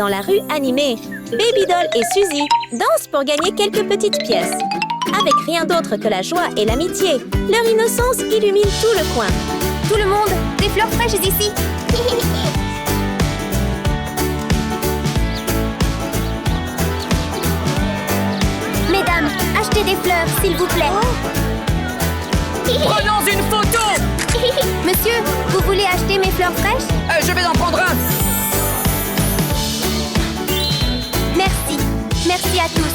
dans la rue animée. Baby Doll et Suzy dansent pour gagner quelques petites pièces. Avec rien d'autre que la joie et l'amitié, leur innocence illumine tout le coin. Tout le monde, des fleurs fraîches ici. Mesdames, achetez des fleurs, s'il vous plaît. Prenons une photo. Monsieur, vous voulez acheter mes fleurs fraîches? Je vais en prendre un. Merci. Merci à tous.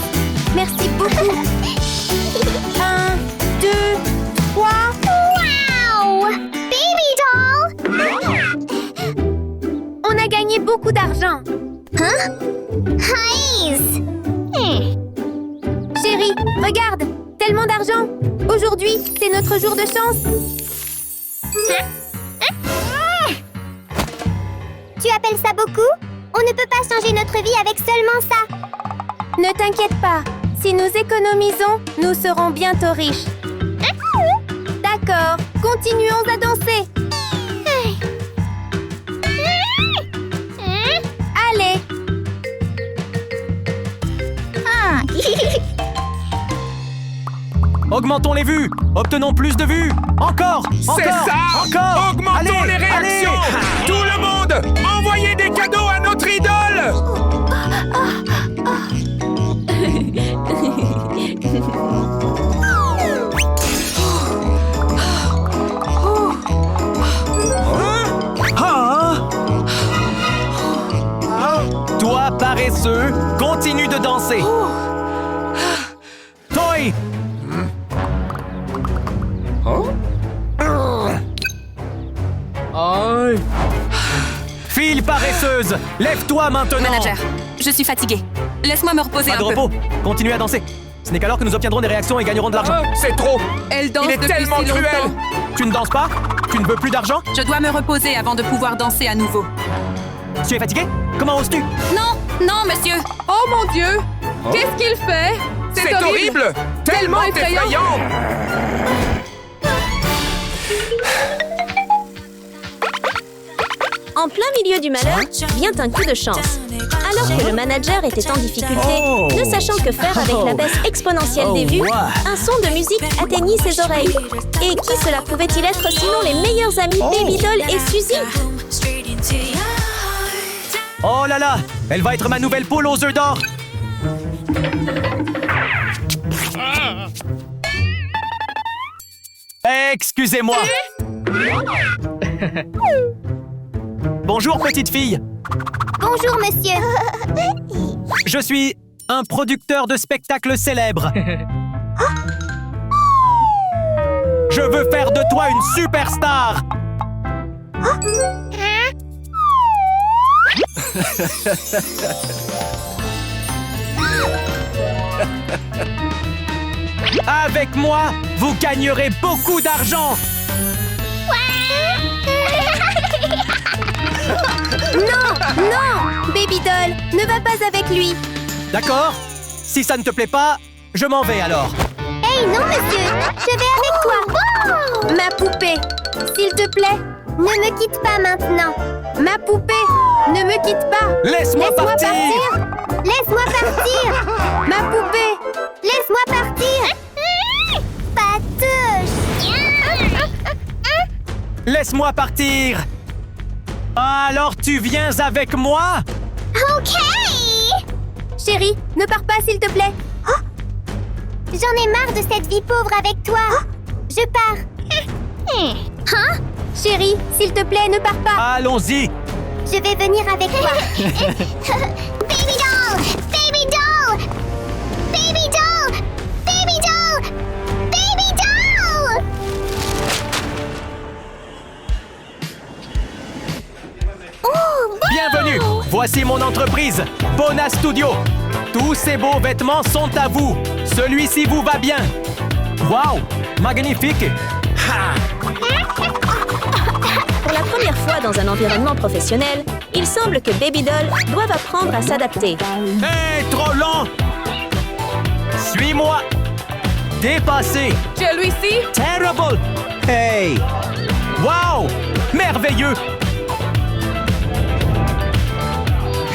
Merci beaucoup. 1, 2, 3. Wow! Baby Doll! On a gagné beaucoup d'argent. Hein? Nice! Chérie, regarde! Tellement d'argent! Aujourd'hui, c'est notre jour de chance. Tu appelles ça beaucoup? On ne peut pas changer notre vie avec seulement ça. Ne t'inquiète pas. Si nous économisons, nous serons bientôt riches. D'accord, continuons à danser. Allez. Augmentons les vues! Obtenons plus de vues! Encore! C'est ça! Encore! Augmentons les réactions! Allez. Tout le monde! Envoyez des cadeaux à notre idole! Toi, paresseux, continue de danser! Toy! Fille paresseuse, lève-toi maintenant! Manager, je suis fatiguée. Laisse-moi me reposer Pas un de peu. repos, continuez à danser. Ce n'est qu'alors que nous obtiendrons des réactions et gagnerons de l'argent. C'est trop! Elle danse Il est depuis tellement si cruel! longtemps. Tu ne danses pas? Tu ne veux plus d'argent? Je dois me reposer avant de pouvoir danser à nouveau. Tu es fatigué? Comment oses-tu? Non, non, monsieur. Oh mon Dieu! Qu'est-ce qu'il fait? C'est horrible! Tellement effrayant! En plein milieu du malheur, vient un coup de chance. Alors que le manager était en difficulté, ne sachant que faire avec la baisse exponentielle des vues, un son de musique atteignit ses oreilles. Et qui cela pouvait-il être sinon les meilleurs amis Baby Doll et Suzy? Oh là là! Elle va être ma nouvelle poule aux œufs d'or! Excusez-moi! Bonjour, petite fille! Bonjour, monsieur. Je suis un producteur de spectacles célèbres. Je veux faire de toi une superstar! Avec moi, vous gagnerez beaucoup d'argent! Non, non! Baby Doll, ne va pas avec lui. D'accord? Si ça ne te plaît pas, je m'en vais alors. Hey, non, monsieur! Je vais avec toi! Ma poupée, s'il te plaît, ne me quitte pas maintenant. Ma poupée, ne me quitte pas. Laisse-moi partir! Laisse-moi partir! Ma poupée, laisse-moi partir! Patouche! Laisse-moi partir! Alors tu viens avec moi? OK! Chérie, ne pars pas, s'il te plaît. J'en ai marre de cette vie pauvre avec toi. Je pars. Hein? Chérie, s'il te plaît, ne pars pas. Allons-y! Je vais venir avec toi. Baby doll! Baby doll! Baby doll! Baby doll! Baby doll! Oh, wow! Bienvenue! Voici mon entreprise, Bona Studio. Tous ces beaux vêtements sont à vous. Celui-ci vous va bien. Wow! Magnifique! Pour la première fois dans un environnement professionnel, il semble que Baby Doll doive apprendre à s'adapter. Hé, trop lent! Suis-moi! Dépassé! Celui-ci? Terrible! Hey! Wow! Merveilleux!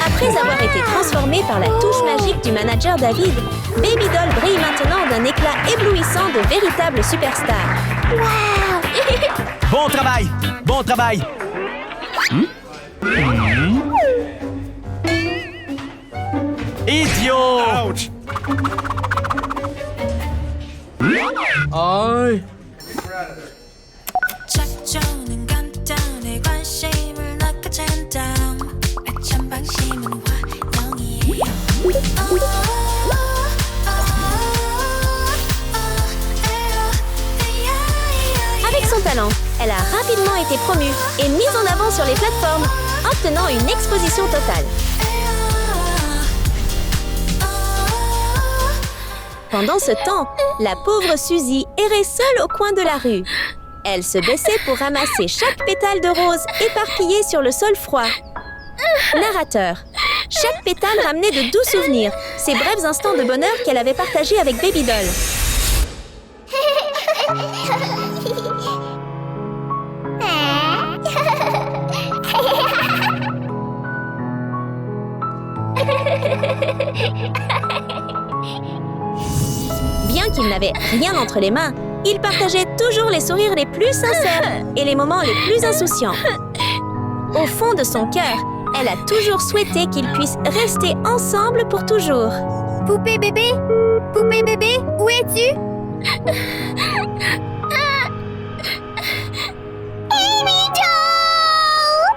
Après Après avoir été transformée par la touche magique du manager David, Baby Doll brille maintenant d'un éclat éblouissant de véritable superstar. Bon travail! Bon travail! Idiot! Ouch! 작전은 간단해 관심을 낚아챈 다음 애찬 방심은 환영이에요. Avec son talent, elle a rapidement été promue et mise en avant sur les plateformes, obtenant une exposition totale. Pendant ce temps, la pauvre Suzy errait seule au coin de la rue. Elle se baissait pour ramasser chaque pétale de rose éparpillé sur le sol froid. Narrateur. Chaque pétale ramenait de doux souvenirs, ces brefs instants de bonheur qu'elle avait partagés avec Baby Doll. Bien qu'il n'avait rien entre les mains, il partageait toujours les sourires les plus sincères et les moments les plus insouciants. Au fond de son cœur, elle a toujours souhaité qu'ils puissent rester ensemble pour toujours. Poupée bébé? Poupée bébé, où es-tu? Baby doll!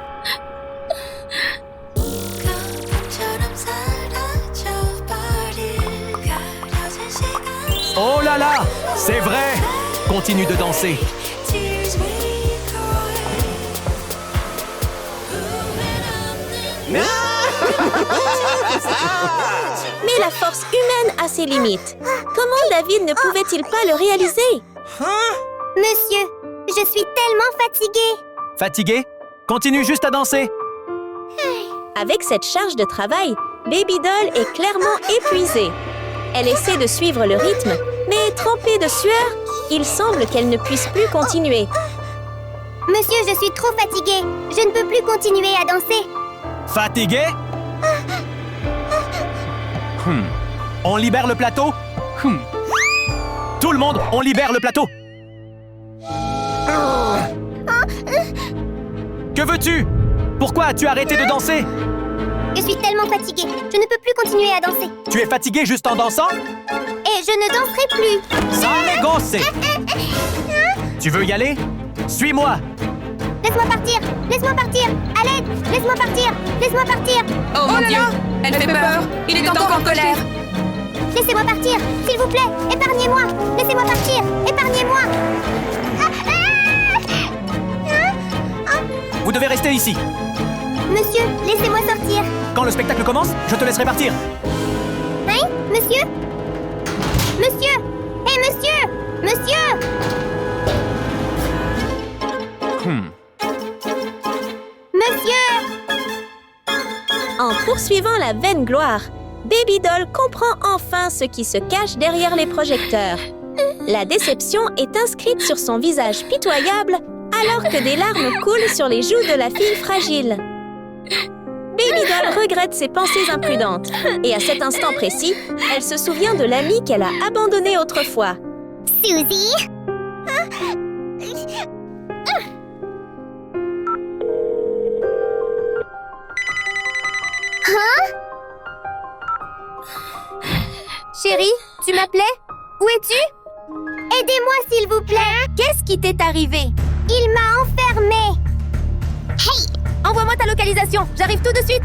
처럼 사라져버릴 가려진 시간 Oh là là! C'est vrai! Continue de danser. Tears we cry. Mais la force humaine a ses limites. Comment David ne pouvait-il pas le réaliser? Monsieur, je suis tellement fatiguée. Fatigué? Continue juste à danser. Avec cette charge de travail, Baby Doll est clairement épuisée. Elle essaie de suivre le rythme, mais trempée de sueur, il semble qu'elle ne puisse plus continuer. Monsieur, je suis trop fatiguée. Je ne peux plus continuer à danser. Fatigué? On libère le plateau? Tout le monde, on libère le plateau! Que veux-tu? Pourquoi as-tu arrêté de danser? Je suis tellement fatiguée. Je ne peux plus continuer à danser. Tu es fatigué juste en dansant? Et je ne danserai plus. Allez, gosse! Tu veux y aller? Suis-moi! Laisse-moi partir. Laisse-moi partir. À l'aide. Laisse-moi partir. Laisse-moi partir. Oh mon Dieu! Elle fait peur! Il est encore en colère! Laissez-moi partir. S'il vous plaît. Épargnez-moi. Laissez-moi partir. Épargnez-moi. Vous devez rester ici. Monsieur, laissez-moi sortir. Quand le spectacle commence, je te laisserai partir. Hein? Monsieur? Monsieur! Hé, monsieur! Monsieur! Monsieur! En poursuivant la vaine gloire, Baby Doll comprend enfin ce qui se cache derrière les projecteurs. La déception est inscrite sur son visage pitoyable alors que des larmes coulent sur les joues de la fille fragile. Baby Doll regrette ses pensées imprudentes et à cet instant précis, elle se souvient de l'amie qu'elle a abandonnée autrefois. Suzy? Chérie, tu m'appelais? Où es-tu? Aidez-moi, s'il vous plaît. Qu'est-ce qui t'est arrivé? Il m'a enfermée. Hey! Envoie-moi ta localisation. J'arrive tout de suite.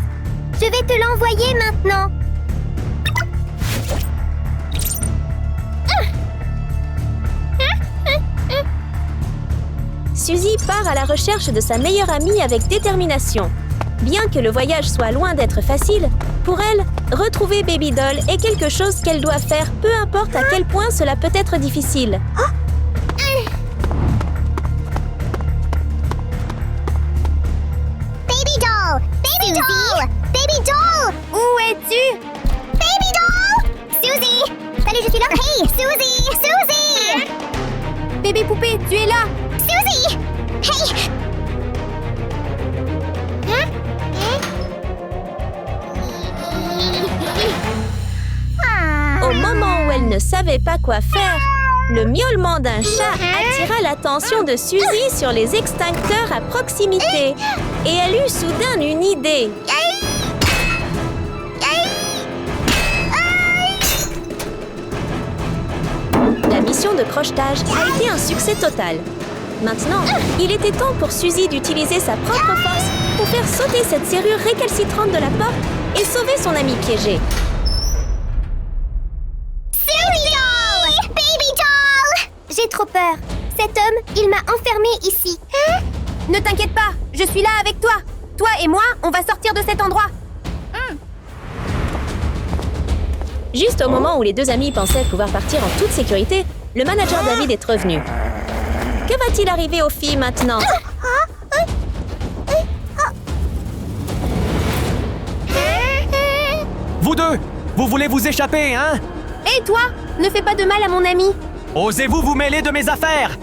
Je vais te l'envoyer maintenant. Suzy part à la recherche de sa meilleure amie avec détermination. Bien que le voyage soit loin d'être facile, pour elle, retrouver Baby Doll est quelque chose qu'elle doit faire, peu importe à quel point cela peut être difficile. Baby doll! Baby doll! Baby doll! Où es-tu? Baby doll! Suzy! Salut, je suis là. Hey, Suzy! Suzy! Bébé poupée, tu es là! Suzy! Hey! Hein? savait pas quoi faire, le miaulement d'un chat attira l'attention de Suzy sur les extincteurs à proximité. Et elle eut soudain une idée. La mission de crochetage a été un succès total. Maintenant, il était temps pour Suzy d'utiliser sa propre force pour faire sauter cette serrure récalcitrante de la porte et sauver son ami piégé. Baby doll! J'ai trop peur. Cet homme, il m'a enfermée ici. Ne t'inquiète pas, je suis là avec toi. Toi et moi, on va sortir de cet endroit. Juste au moment où les deux amis pensaient pouvoir partir en toute sécurité, le manager David est revenu. Que va-t-il arriver aux filles maintenant? Vous deux, vous voulez vous échapper, hein? Et toi, ne fais pas de mal à mon ami. Osez-vous vous mêler de mes affaires?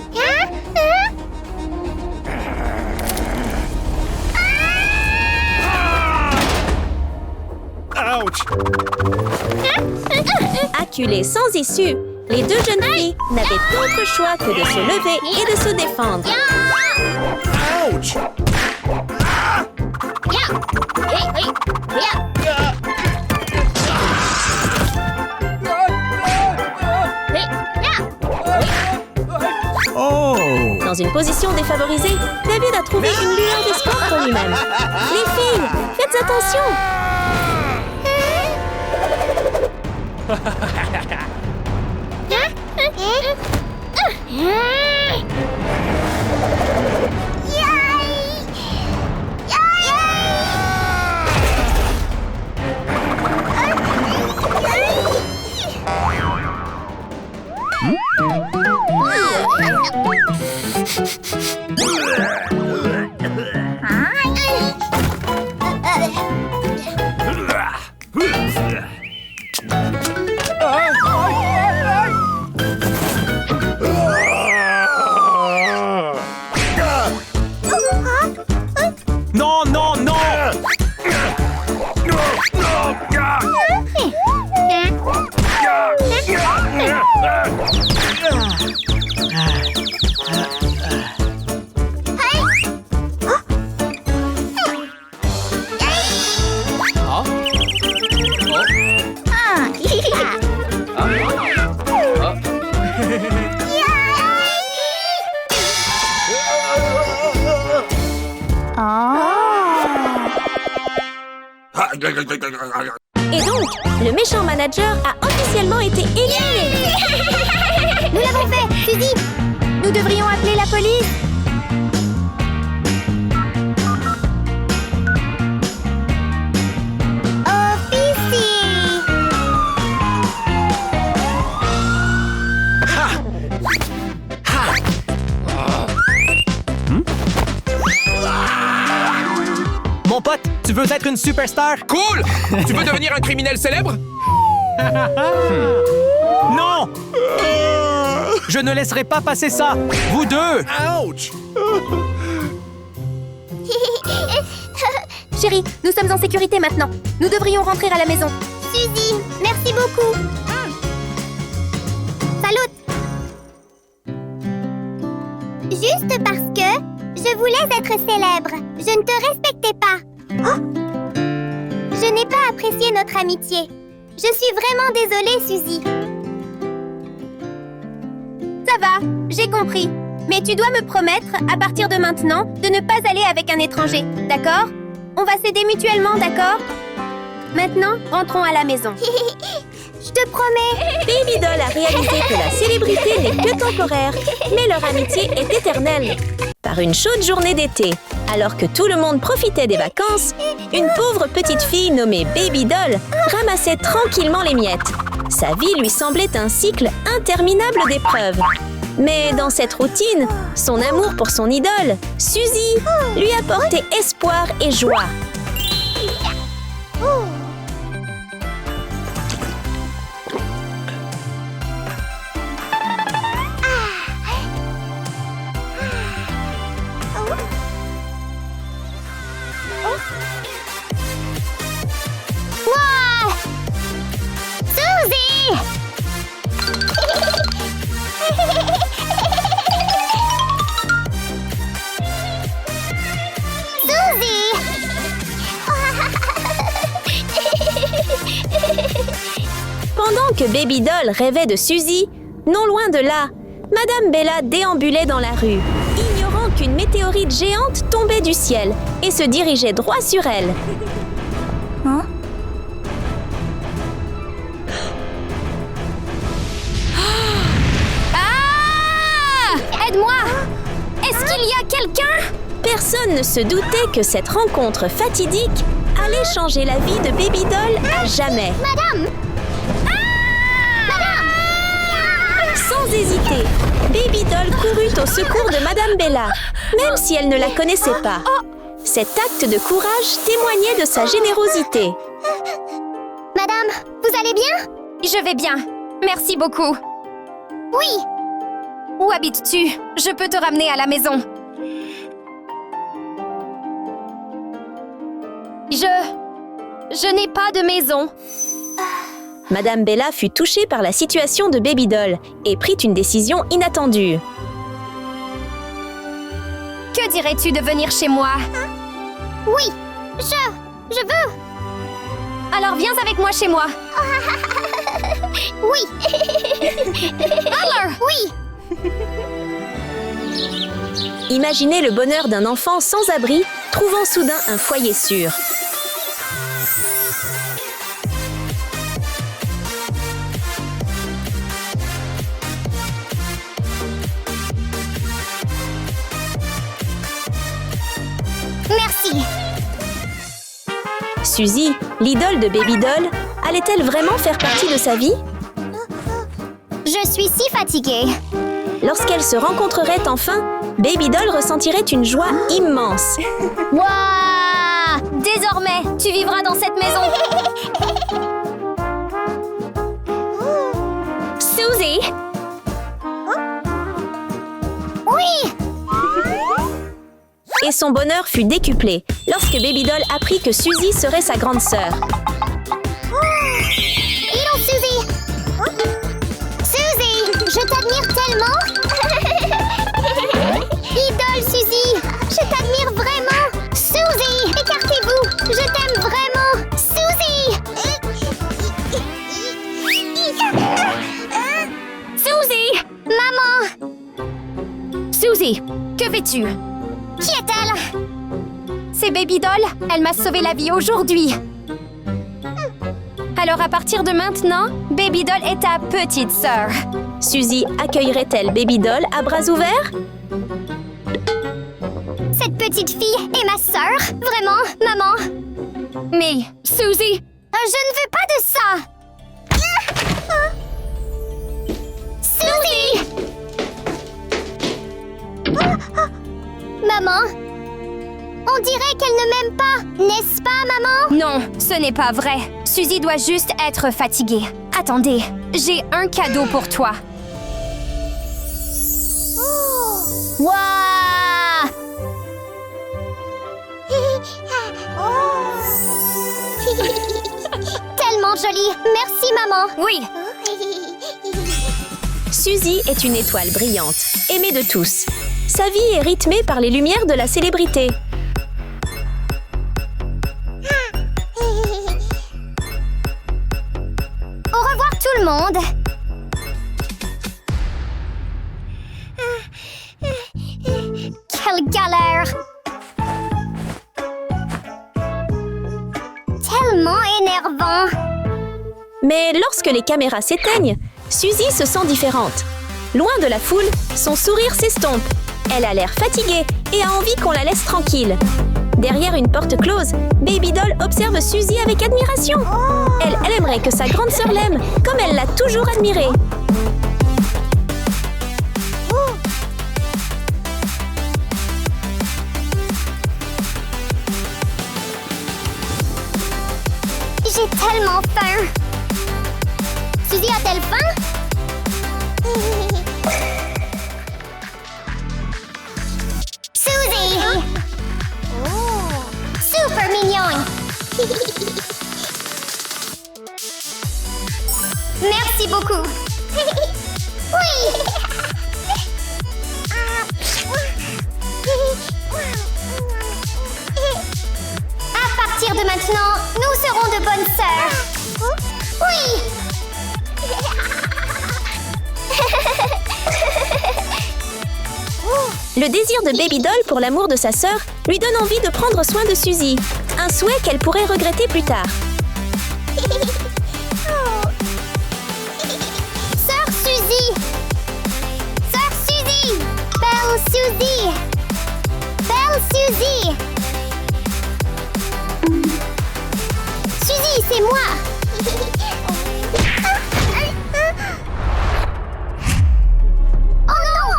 Ouch! Acculés sans issue, les deux jeunes filles n'avaient d'autre choix que de se lever et de se défendre. Ouch! Oh! Dans une position défavorisée, David a trouvé une lueur d'espoir pour lui-même. Les filles, faites attention! Non, non, non! Et donc, le méchant manager a officiellement été éliminé. Nous l'avons fait, Suzy. Nous devrions appeler la police. Mon pote, tu veux être une superstar? Cool! Tu veux devenir un criminel célèbre? Non! Je ne laisserai pas passer ça! Vous deux! Ouch! Chérie, nous sommes en sécurité maintenant. Nous devrions rentrer à la maison. Suzy, merci beaucoup. Salut. Juste parce que je voulais être célèbre, je ne te respectais pas. Oh! Je n'ai pas apprécié notre amitié. Je suis vraiment désolée, Suzy. Ça va, j'ai compris. Mais tu dois me promettre, à partir de maintenant, de ne pas aller avec un étranger, d'accord? On va s'aider mutuellement, d'accord? Maintenant, rentrons à la maison. Je te promets. Baby Doll a réalisé que la célébrité n'est que temporaire, mais leur amitié est éternelle. Par une chaude journée d'été, alors que tout le monde profitait des vacances, une pauvre petite fille nommée Baby Doll ramassait tranquillement les miettes. Sa vie lui semblait un cycle interminable d'épreuves. Mais dans cette routine, son amour pour son idole, Suzy, lui apportait espoir et joie. Wow! Suzy! que Baby Doll rêvait de Suzy, non loin de là, Madame Bella déambulait dans la rue, ignorant qu'une météorite géante tombait du ciel et se dirigeait droit sur elle. Hein? Ah! Aide-moi! Est-ce qu'il y a quelqu'un? Personne ne se doutait que cette rencontre fatidique allait changer la vie de Baby Doll à jamais. Madame! Sans hésiter, Baby Doll courut au secours de Madame Bella, même si elle ne la connaissait pas. Cet acte de courage témoignait de sa générosité. Madame, vous allez bien? Je vais bien. Merci beaucoup. Oui. Où habites-tu? Je peux te ramener à la maison. Je n'ai pas de maison. Madame Bella fut touchée par la situation de Baby Doll et prit une décision inattendue. Que dirais-tu de venir chez moi? Oui, je veux. Alors viens avec moi chez moi. Oui. Alors, oui. Imaginez le bonheur d'un enfant sans abri, trouvant soudain un foyer sûr. Merci. Suzy, l'idole de Baby Doll, allait-elle vraiment faire partie de sa vie? Je suis si fatiguée. Lorsqu'elles se rencontreraient enfin, Baby Doll ressentirait une joie immense. Waouh! Désormais, tu vivras dans cette maison. Suzy! Oui! Et son bonheur fut décuplé lorsque Baby Doll apprit que Suzy serait sa grande sœur. Hello, Suzy! Suzy! Je t'admire tellement! Idole, Suzy! Je t'admire vraiment! Suzy! Écartez-vous! Je t'aime vraiment! Suzy! Suzy! Maman! Suzy, que fais-tu? Qui est-elle? C'est Baby Doll. Elle m'a sauvé la vie aujourd'hui. Alors à partir de maintenant, Baby Doll est ta petite sœur. Suzy accueillerait-elle Baby Doll à bras ouverts? Cette petite fille est ma sœur? Vraiment, maman? Mais, Suzy, je ne veux pas de ça! Suzy! Maman? On dirait qu'elle ne m'aime pas, n'est-ce pas, maman? Non, ce n'est pas vrai. Suzy doit juste être fatiguée. Attendez, j'ai un cadeau pour toi. Waouh! Tellement jolie. Merci, maman. Oui. Suzy est une étoile brillante, aimée de tous. Sa vie est rythmée par les lumières de la célébrité. Au revoir tout le monde. Quelle galère. Tellement énervant. Mais lorsque les caméras s'éteignent, Suzy se sent différente. Loin de la foule, son sourire s'estompe. Elle a l'air fatiguée et a envie qu'on la laisse tranquille. Derrière une porte close, Baby Doll observe Suzy avec admiration. Elle aimerait que sa grande sœur l'aime, comme elle l'a toujours admirée. J'ai tellement faim. Suzy a-t-elle faim? Suzy! Super mignon! Merci beaucoup! Oui! À partir de maintenant, nous serons de bonnes sœurs! Oui! Le désir de Baby Doll pour l'amour de sa sœur lui donne envie de prendre soin de Suzy, un souhait qu'elle pourrait regretter plus tard. Sœur Suzy! Sœur Suzy! Belle Suzy! Belle Suzy! Suzy, c'est moi! Oh non!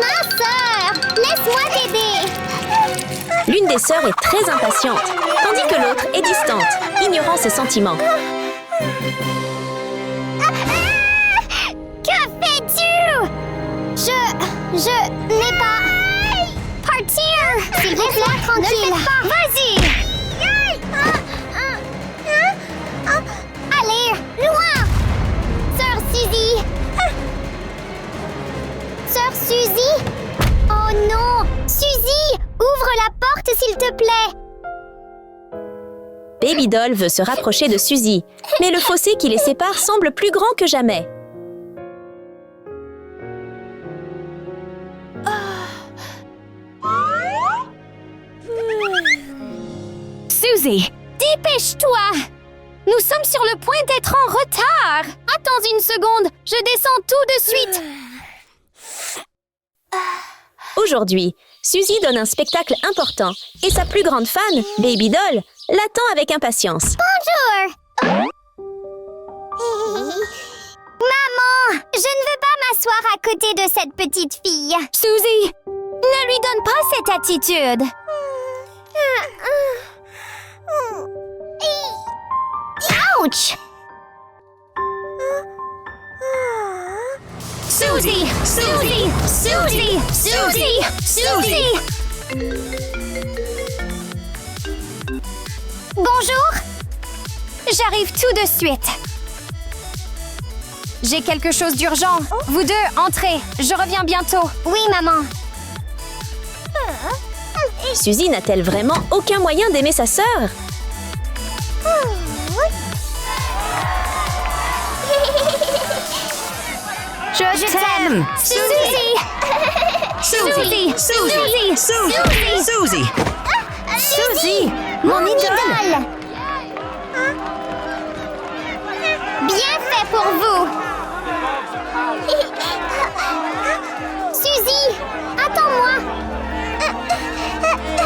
Ma sœur! Laisse-moi t'aider! L'une des sœurs est très impatiente, tandis que l'autre est distante, ignorant ses sentiments. Que fais-tu? Je n'ai pas... Partir! S'il vous plaît, tranquille! Vas-y! Allez, loin! Sœur Suzy! Sœur Suzy? Oh non! Suzy! Ouvre la porte, s'il te plaît! Baby Doll veut se rapprocher de Suzy, mais le fossé qui les sépare semble plus grand que jamais. Suzy, dépêche-toi! Nous sommes sur le point d'être en retard! Attends une seconde, je descends tout de suite! Aujourd'hui, Suzy donne un spectacle important et sa plus grande fan, Baby Doll, l'attend avec impatience. Bonjour! Maman, je ne veux pas m'asseoir à côté de cette petite fille. Suzy, ne lui donne pas cette attitude. Ouch! Suzy! Suzy! Suzy! Suzy! Suzy! Bonjour! J'arrive tout de suite. J'ai quelque chose d'urgent. Vous deux, entrez. Je reviens bientôt. Oui, maman. Suzy n'a-t-elle vraiment aucun moyen d'aimer sa sœur? Je t'aime. Suzy! Suzy! Suzy! Suzy! Suzy! Suzy! Mon idole! Bien fait pour vous! Suzy! Attends-moi!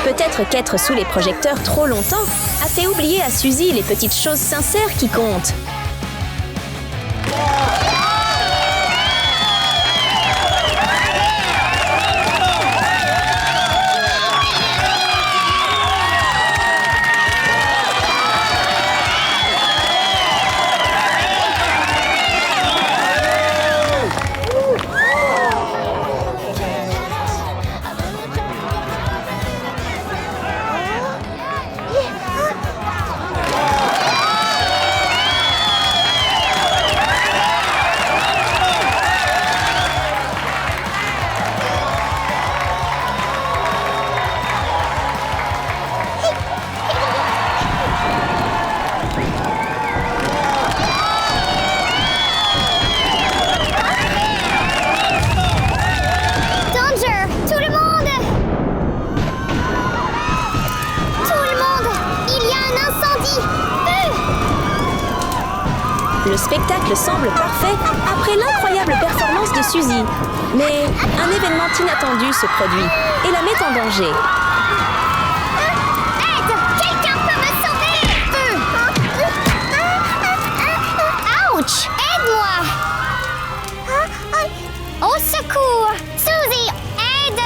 Peut-être qu'être sous les projecteurs trop longtemps a fait oublier à Suzy les petites choses sincères qui comptent. Le spectacle semble parfait après l'incroyable performance de Suzy. Mais un événement inattendu se produit et la met en danger. Aide! Quelqu'un peut me sauver! Ouch! Aide-moi! Au secours! Suzy, aide!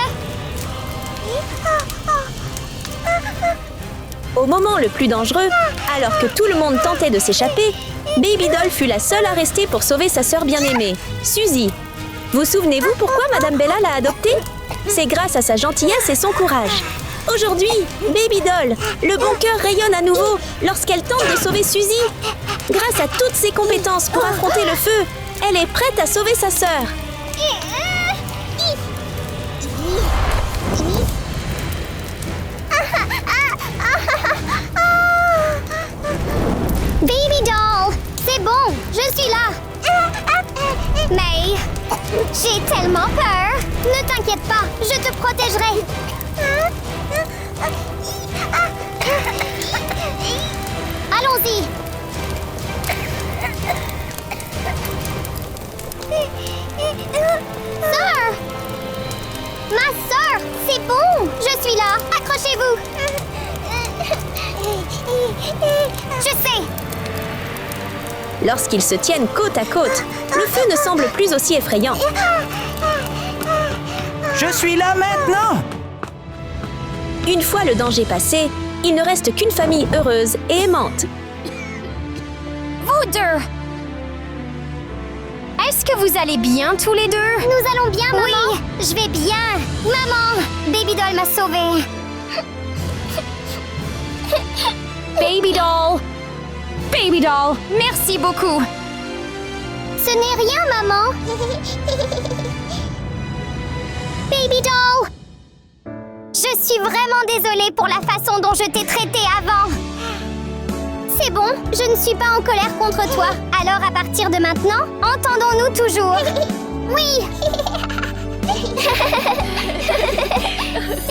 Au moment le plus dangereux, alors que tout le monde tentait de s'échapper, Baby Doll fut la seule à rester pour sauver sa sœur bien-aimée, Suzy. Vous souvenez-vous pourquoi Madame Bella l'a adoptée? C'est grâce à sa gentillesse et son courage. Aujourd'hui, Baby Doll, le bon cœur rayonne à nouveau lorsqu'elle tente de sauver Suzy. Grâce à toutes ses compétences pour affronter le feu, elle est prête à sauver sa sœur. bon, je suis là. Mais j'ai tellement peur. Ne t'inquiète pas, je te protégerai. Allons-y. Sœur! Ma sœur, c'est bon, je suis là. Accrochez-vous. Je sais. Lorsqu'ils se tiennent côte à côte, le feu ne semble plus aussi effrayant. Je suis là maintenant! Une fois le danger passé, il ne reste qu'une famille heureuse et aimante. Vous deux! Est-ce que vous allez bien tous les deux? Nous allons bien, maman! Oui, je vais bien! Maman! Baby Doll m'a sauvée! Baby doll! Baby doll, merci beaucoup! Ce n'est rien, maman! Baby Doll! Je suis vraiment désolée pour la façon dont je t'ai traitée avant! C'est bon, je ne suis pas en colère contre toi. Alors à partir de maintenant, entendons-nous toujours. Oui.